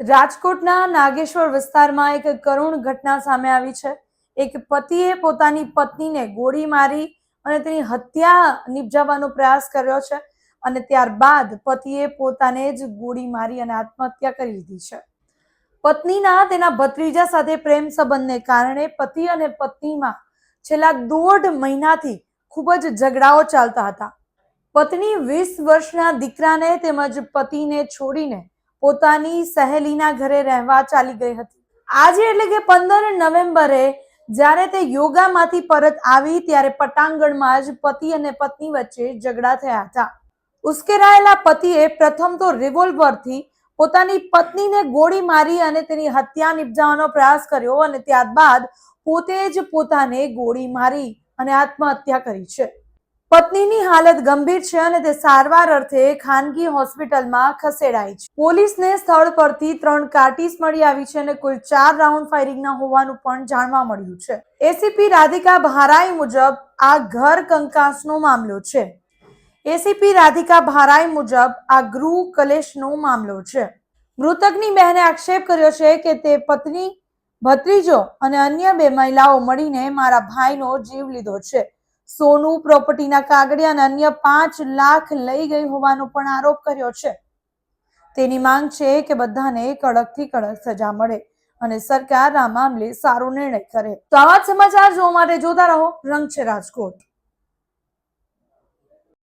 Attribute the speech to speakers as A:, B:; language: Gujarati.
A: રાજકોટના નાગેશ્વર વિસ્તારમાં એક કરુણ ઘટના સામે આવી છે। એક પતિએ પોતાની પત્નીને ગોળી મારી અને તેની હત્યા નિપજાવવાનો પ્રયાસ કર્યો છે અને ત્યારબાદ પતિએ પોતાને જ ગોળી મારી અને આત્મહત્યા કરી લીધી છે। પત્નીના તેના ભત્રીજા સાથે પ્રેમ સંબંધને કારણે પતિ અને પત્નીમાં છેલ્લા 1.5 મહિનાથી ખૂબ જ ઝઘડાઓ ચાલતા હતા। પત્ની 20 વર્ષના દીકરાને તેમજ પતિને છોડીને પોતાની સહેલીના ઘરે રહેવા ચાલી ગઈ હતી। આજે એટલે કે 15 નવેમ્બરે જ્યારે તે યોગામાંથી પરત આવી ત્યારે પટાંગણમાં જ પતિ અને પત્ની વચ્ચે ઝઘડા થયા હતા। ઉશ્કેરાયેલા પતિએ પ્રથમ તો રિવોલ્વરથી પોતાની પત્નીને ગોળી મારી અને તેની હત્યા નિપજાવવાનો પ્રયાસ કર્યો અને ત્યારબાદ પોતે જ પોતાને ગોળી મારી અને આત્મહત્યા કરી છે। પત્નીની હાલત ગંભીર છે અને તે સારવાર અર્થે ખાનગી હોસ્પિટલમાં ખસેડાઈ છે। પોલીસને સ્થળ પરથી 3 કાર્ટીસ મળી આવી છે અને કુલ 4 રાઉન્ડ ફાયરિંગના હોવાનું પણ જાણવા મળ્યું છે। એસીપી રાધિકા ભારાઈ મુજબ આ ઘર કંકાસનો મામલો છે। એસીપી રાધિકા ભારાઈ મુજબ આ ગૃહ કલેશનો મામલો છે। મૃતકની બહેને આક્ષેપ કર્યો છે કે તે પત્ની, ભત્રીજો અને અન્ય 2 મહિલાઓ મળીને મારા ભાઈનો જીવ લીધો છે। સોનું, પ્રોપર્ટીના કાગળિયા અને અન્ય 5 લાખ લઈ ગઈ હોવાનો પણ આરોપ કર્યો છે। તેની માંગ છે કે બધાને કડકથી કડક સજા મળે અને સરકાર આ મામલે સારો નિર્ણય કરે। તો આવા જ સમાચાર જોવા માટે જોતા રહો રંગ છે રાજકોટ।